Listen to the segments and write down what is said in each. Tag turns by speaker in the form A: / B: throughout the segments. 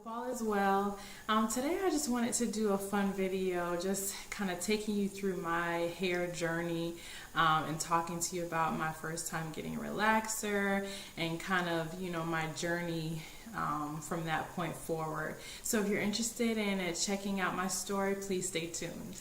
A: All is well. Today I just wanted to do a fun video, just kind of taking you through my hair journey and talking to you about my first time getting a relaxer and kind of, my journey from that point forward. So if you're interested in checking out my story, please stay tuned.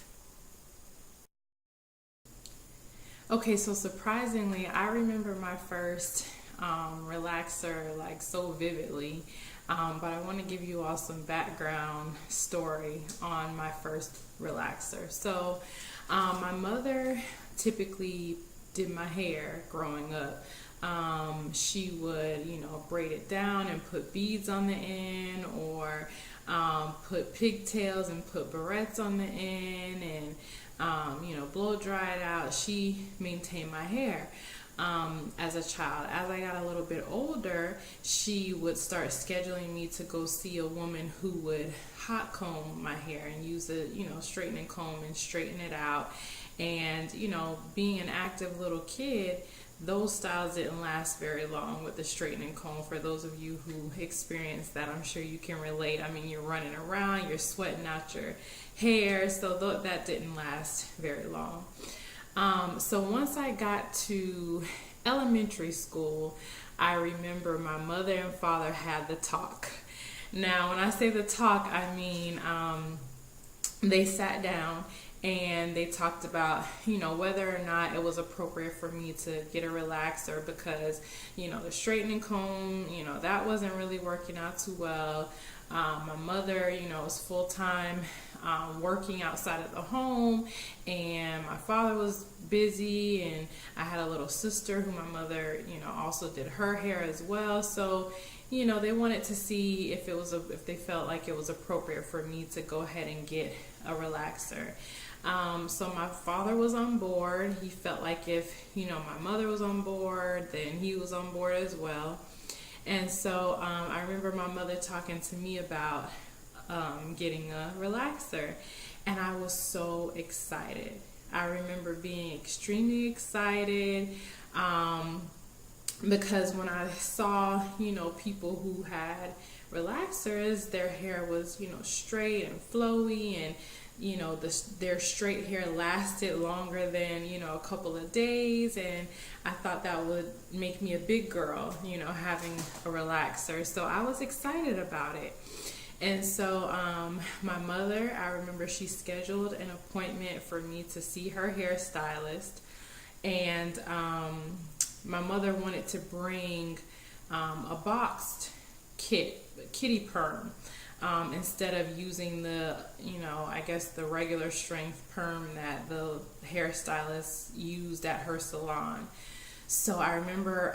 A: Okay, so surprisingly, I remember my first relaxer like so vividly. But I want to give you all some background story on my first relaxer. So, my mother typically did my hair growing up. She would, braid it down and put beads on the end, or put pigtails and put barrettes on the end, and blow dry it out. She maintained my hair. As a child. As I got a little bit older, she would start scheduling me to go see a woman who would hot comb my hair and use a, straightening comb and straighten it out. And, being an active little kid, those styles didn't last very long with the straightening comb. For those of you who experienced that, I'm sure you can relate. I mean, you're running around, you're sweating out your hair, so that didn't last very long. So once I got to elementary school, I remember my mother and father had the talk. Now, when I say the talk, I mean they sat down and they talked about, whether or not it was appropriate for me to get a relaxer because, the straightening comb, that wasn't really working out too well. My mother, was full-time working outside of the home, and my father was busy, and I had a little sister who my mother, also did her hair as well. So, they wanted to see if if they felt like it was appropriate for me to go ahead and get a relaxer. So my father was on board. He felt like if, my mother was on board, then he was on board as well. And so I remember my mother talking to me about getting a relaxer, and I was so excited. I remember being extremely excited because when I saw, people who had relaxers, their hair was, straight and flowy, and their straight hair lasted longer than, a couple of days. And I thought that would make me a big girl, having a relaxer. So I was excited about it. And so my mother, I remember she scheduled an appointment for me to see her hairstylist. And my mother wanted to bring a boxed kitty perm. Instead of using the, I guess the regular strength perm that the hairstylist used at her salon. So I remember,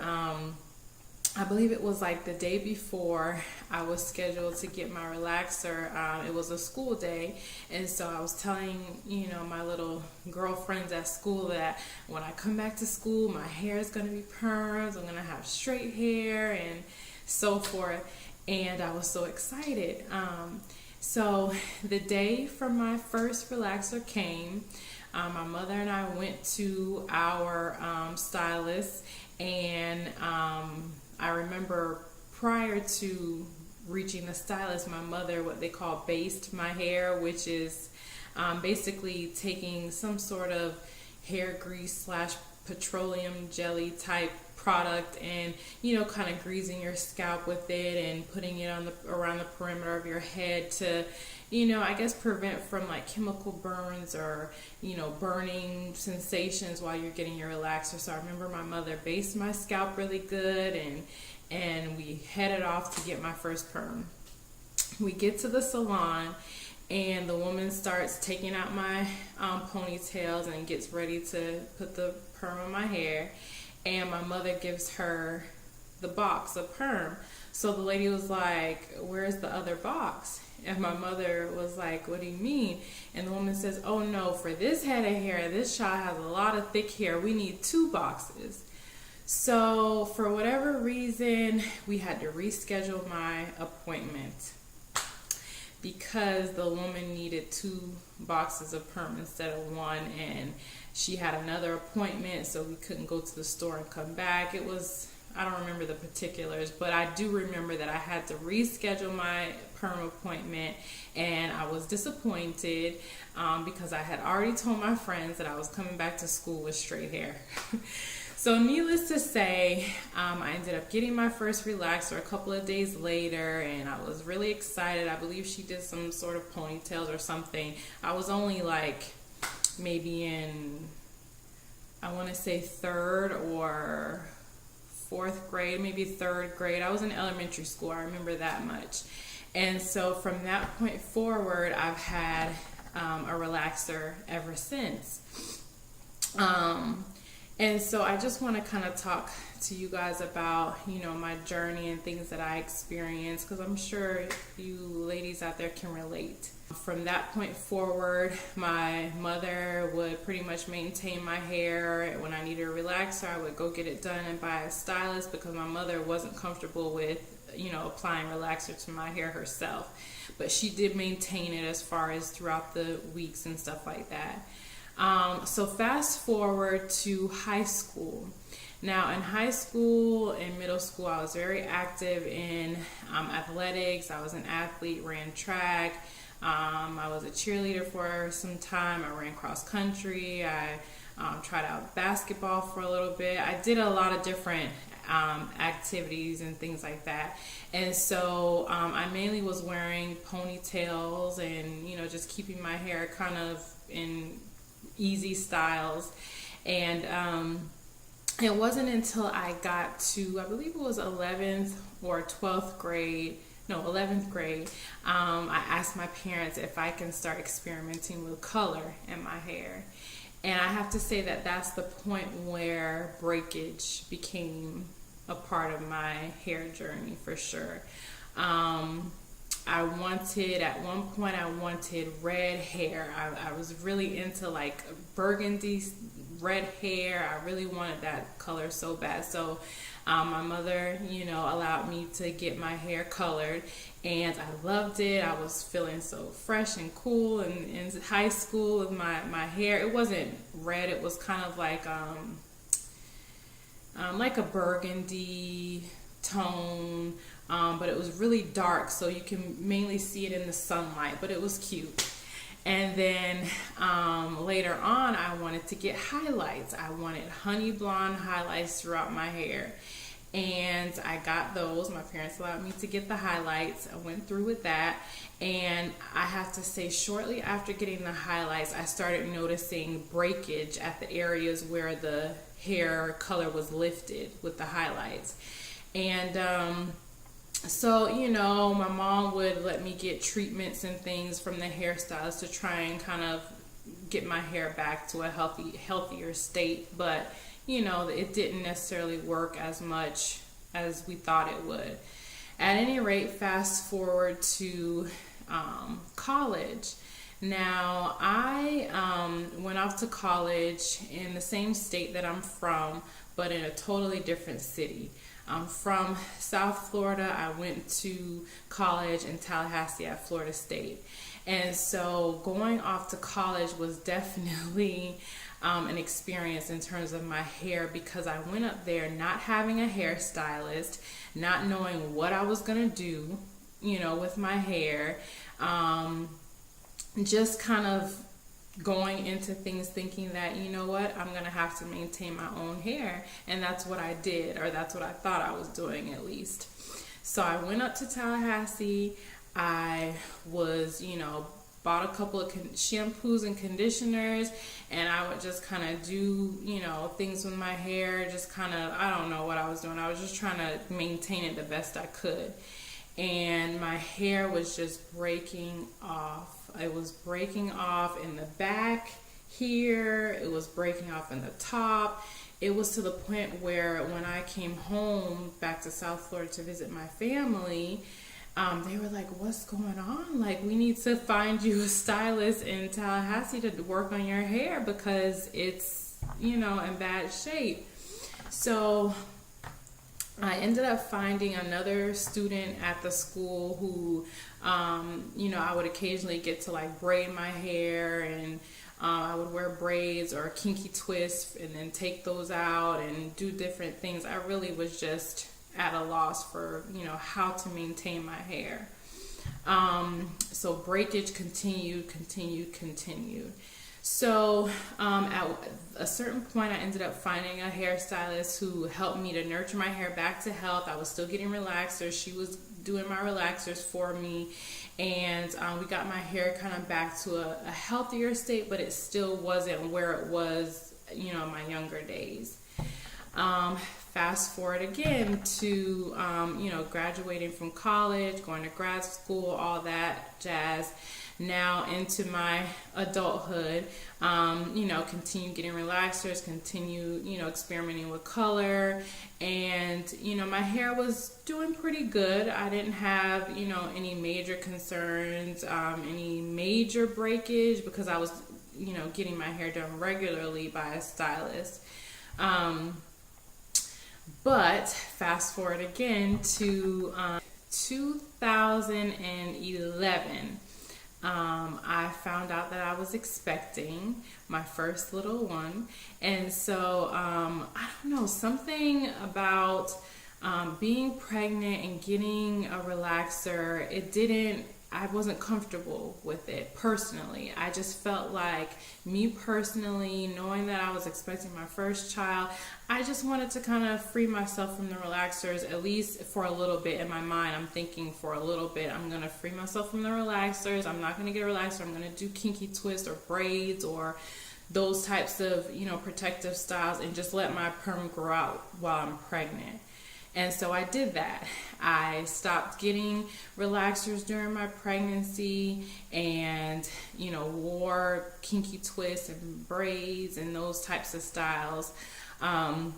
A: I believe it was like the day before I was scheduled to get my relaxer. It was a school day, and so I was telling, my little girlfriends at school that when I come back to school, my hair is going to be permed, I'm going to have straight hair and so forth. And I was so excited. So the day for my first relaxer came. My mother and I went to our stylist, and I remember prior to reaching the stylist, my mother, what they call based my hair, which is basically taking some sort of hair grease slash petroleum jelly type product and kind of greasing your scalp with it and putting it around the perimeter of your head to I guess prevent from like chemical burns or burning sensations while you're getting your relaxer. So I remember my mother based my scalp really good, and we headed off to get my first perm. We get to the salon, and the woman starts taking out my ponytails and gets ready to put the perm on my hair. And my mother gives her the box of perm. So the lady was like, "Where's the other box?" And my mother was like, "What do you mean?" And the woman says, "Oh no, for this head of hair, this child has a lot of thick hair. We need 2 boxes. So for whatever reason, we had to reschedule my appointment because the woman needed 2 boxes of perm instead of 1, and she had another appointment, so we couldn't go to the store and come back. It was I don't remember the particulars, but I do remember that I had to reschedule my perm appointment, and I was disappointed because I had already told my friends that I was coming back to school with straight hair. So needless to say, I ended up getting my first relaxer a couple of days later, and I was really excited. I believe she did some sort of ponytails or something. I was only like maybe in, I want to say third or fourth grade, maybe third grade. I was in elementary school, I remember that much. And so from that point forward, I've had a relaxer ever since. And so I just want to kind of talk to you guys about, you know, my journey and things that I experienced, because I'm sure you ladies out there can relate. From that point forward, my mother would pretty much maintain my hair. When I needed a relaxer, I would go get it done and buy a stylist, because my mother wasn't comfortable with, you know, applying relaxer to my hair herself. But she did maintain it as far as throughout the weeks and stuff like that. So fast forward to high school. Now in high school and middle school, I was very active in athletics. I was an athlete, ran track. I was a cheerleader for some time. I ran cross country. I tried out basketball for a little bit. I did a lot of different activities and things like that. And so I mainly was wearing ponytails and, you know, just keeping my hair kind of in easy styles. And it wasn't until I got to, I believe it was 11th or 12th grade, no, 11th grade, I asked my parents if I can start experimenting with color in my hair. And I have to say that that's the point where breakage became a part of my hair journey for sure. At one point I wanted red hair. I was really into like burgundy red hair. I really wanted that color so bad. So my mother, you know, allowed me to get my hair colored, and I loved it. I was feeling so fresh and cool in high school with my hair. It wasn't red. It was kind of like a burgundy tone. But it was really dark, so you can mainly see it in the sunlight, but it was cute. And then later on, I wanted to get highlights. I wanted honey blonde highlights throughout my hair. And I got those. My parents allowed me to get the highlights. I went through with that. And I have to say, shortly after getting the highlights, I started noticing breakage at the areas where the hair color was lifted with the highlights. And so, you know, my mom would let me get treatments and things from the hairstylist to try and kind of get my hair back to a healthier state. But, you know, it didn't necessarily work as much as we thought it would. At any rate, fast forward to college. Now, I went off to college in the same state that I'm from, but in a totally different city. I'm from South Florida. I went to college in Tallahassee at Florida State. And so going off to college was definitely an experience in terms of my hair, because I went up there not having a hairstylist, not knowing what I was going to do, you know, with my hair, just kind of going into things thinking that, you know what, I'm going to have to maintain my own hair. And that's what I did, or that's what I thought I was doing at least. So I went up to Tallahassee. I was, you know, bought a couple of shampoos and conditioners, and I would just kind of do, you know, things with my hair, just kind of, I don't know what I was doing. I was just trying to maintain it the best I could. And my hair was just breaking off. It was breaking off in the back here. It was breaking off in the top. It was to the point where when I came home back to South Florida to visit my family, they were like, what's going on? Like, we need to find you a stylist in Tallahassee to work on your hair because it's, you know, in bad shape. So I ended up finding another student at the school who, you know, I would occasionally get to like braid my hair and I would wear braids or kinky twists and then take those out and do different things. I really was just at a loss for, how to maintain my hair. So breakage continued. So at a certain point, I ended up finding a hairstylist who helped me to nurture my hair back to health. I was still getting relaxers. She was doing my relaxers for me. And we got my hair kind of back to a healthier state, but it still wasn't where it was, in my younger days. Fast forward again to, graduating from college, going to grad school, all that jazz. Now into my adulthood, continue getting relaxers, continue, experimenting with color. And, my hair was doing pretty good. I didn't have, any major concerns, any major breakage because I was, getting my hair done regularly by a stylist. But fast forward again to 2011. I found out that I was expecting my first little one. And so, I don't know, something about being pregnant and getting a relaxer, I wasn't comfortable with it personally. I just felt like me personally, knowing that I was expecting my first child, I just wanted to kind of free myself from the relaxers, at least for a little bit. In my mind, I'm thinking for a little bit, I'm going to free myself from the relaxers. I'm not going to get a relaxer. I'm going to do kinky twists or braids or those types of, protective styles and just let my perm grow out while I'm pregnant. And so I did that. I stopped getting relaxers during my pregnancy and, wore kinky twists and braids and those types of styles. And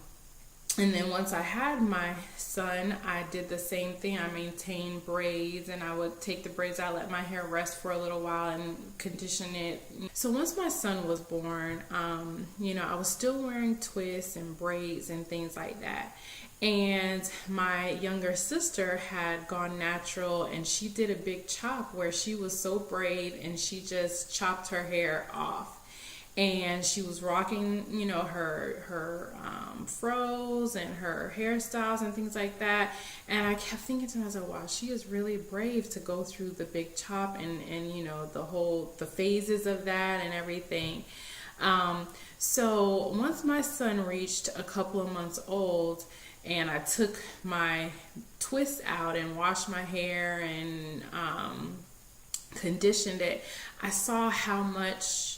A: then once I had my son, I did the same thing. I maintained braids and I would take the braids out, let my hair rest for a little while and condition it. So once my son was born, I was still wearing twists and braids and things like that. And my younger sister had gone natural and she did a big chop where she was so brave and she just chopped her hair off. And she was rocking, her fros and her hairstyles and things like that. And I kept thinking to myself, wow, she is really brave to go through the big chop and the phases of that and everything. So once my son reached a couple of months old, and I took my twists out and washed my hair and conditioned it, I saw how much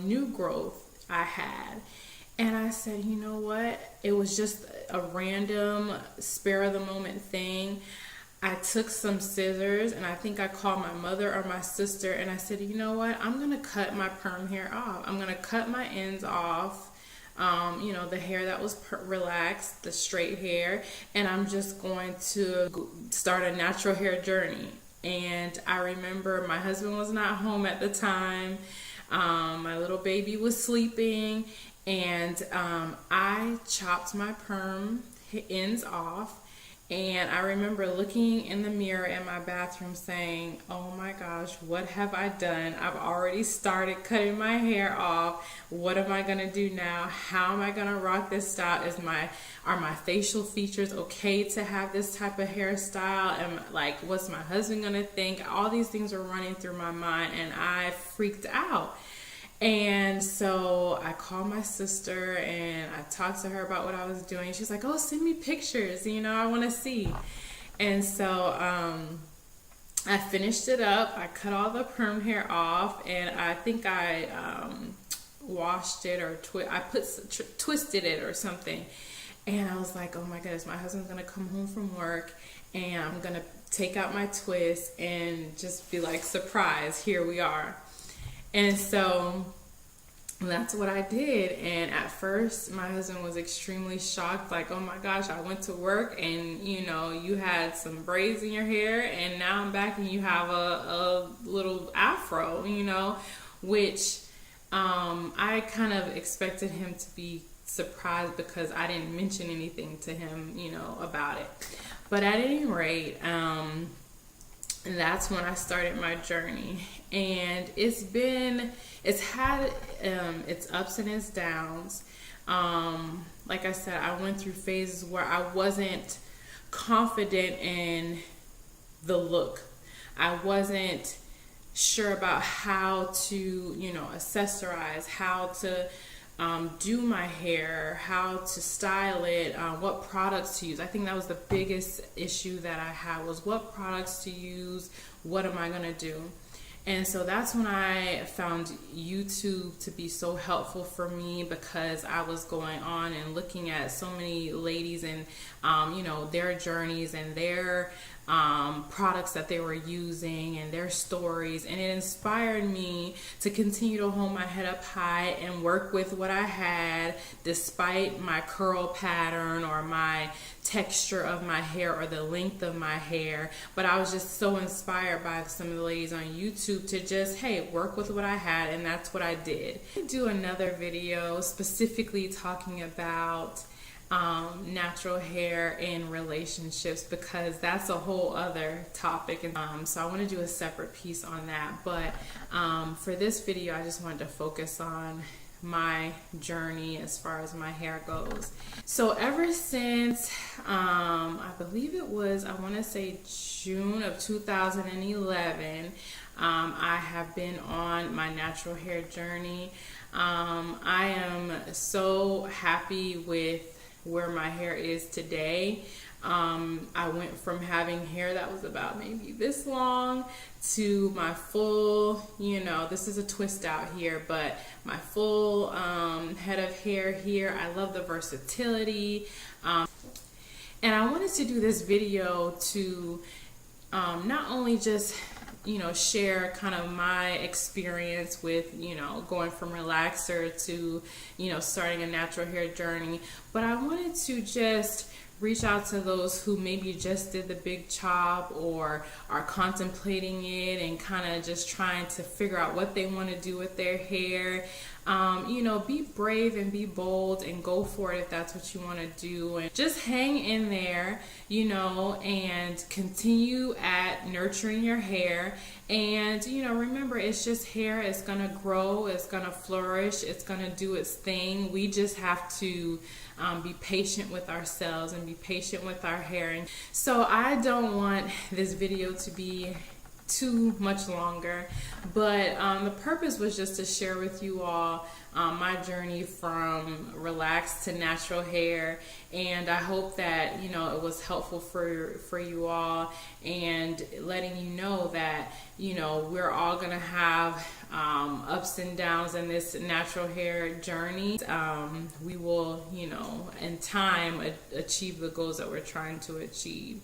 A: new growth I had. And I said, you know what? It was just a random spur of the moment thing. I took some scissors and I think I called my mother or my sister and I said, you know what? I'm going to cut my perm hair off. I'm going to cut my ends off. The hair that was relaxed, the straight hair, and I'm just going to start a natural hair journey. And I remember my husband was not home at the time. My little baby was sleeping, and I chopped my perm ends off. And I remember looking in the mirror in my bathroom saying, oh my gosh, what have I done? I've already started cutting my hair off. What am I going to do now? How am I going to rock this style? Are my facial features okay to have this type of hairstyle? And what's my husband going to think? All these things were running through my mind and I freaked out. And so I called my sister and I talked to her about what I was doing. She's like, oh, send me pictures, I want to see. And so I finished it up. I cut all the perm hair off and I think I washed it or twisted it or something. And I was like, oh my goodness, my husband's going to come home from work and I'm going to take out my twist and just be like, surprise, here we are. And so that's what I did. And at first, my husband was extremely shocked, like, oh my gosh, I went to work and, you had some braids in your hair and now I'm back and you have a little afro, which I kind of expected him to be surprised because I didn't mention anything to him, about it. But at any rate, And that's when I started my journey. And it's had its ups and its downs. Like I said, I went through phases where I wasn't confident in the look. I wasn't sure about how to, accessorize, how to do my hair, how to style it, what products to use. I think that was the biggest issue that I had, was what products to use, what am I going to do? And so that's when I found YouTube to be so helpful for me, because I was going on and looking at so many ladies and, their journeys and their products that they were using and their stories. And it inspired me to continue to hold my head up high and work with what I had, despite my curl pattern or my texture of my hair or the length of my hair. But I was just so inspired by some of the ladies on YouTube to just, hey, work with what I had, and that's what I did. I do another video specifically talking about natural hair in relationships, because that's a whole other topic, and so I want to do a separate piece on that. But for this video, I just wanted to focus on my journey as far as my hair goes. So ever since I believe it was, I want to say June of 2011, I have been on my natural hair journey. I am so happy with where my hair is today. I went from having hair that was about maybe this long to my full, this is a twist out here, but my full head of hair here. I love the versatility. And I wanted to do this video to not only just share kind of my experience with, going from relaxer to, starting a natural hair journey. But I wanted to just reach out to those who maybe just did the big chop or are contemplating it and kind of just trying to figure out what they want to do with their hair. Be brave and be bold and go for it if that's what you want to do, and just hang in there, and continue at nurturing your hair. And remember, it's just hair. It's gonna grow, it's gonna flourish, it's gonna do its thing. We just have to be patient with ourselves and be patient with our hair. And so I don't want this video to be too much longer, but the purpose was just to share with you all my journey from relaxed to natural hair. And I hope that it was helpful for you all, and letting you know that we're all gonna have ups and downs in this natural hair journey. We will in time achieve the goals that we're trying to achieve.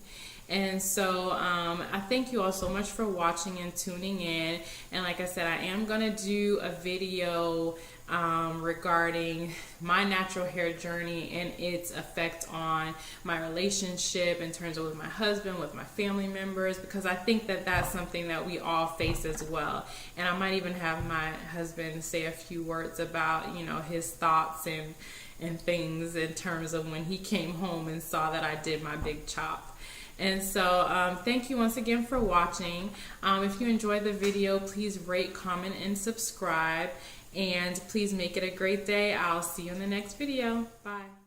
A: And so I thank you all so much for watching and tuning in. And like I said, I am going to do a video regarding my natural hair journey and its effect on my relationship in terms of with my husband, with my family members, because I think that that's something that we all face as well. And I might even have my husband say a few words about, his thoughts and things in terms of when he came home and saw that I did my big chop. And so thank you once again for watching. If you enjoyed the video, please rate, comment, and subscribe. And please make it a great day. I'll see you in the next video. Bye.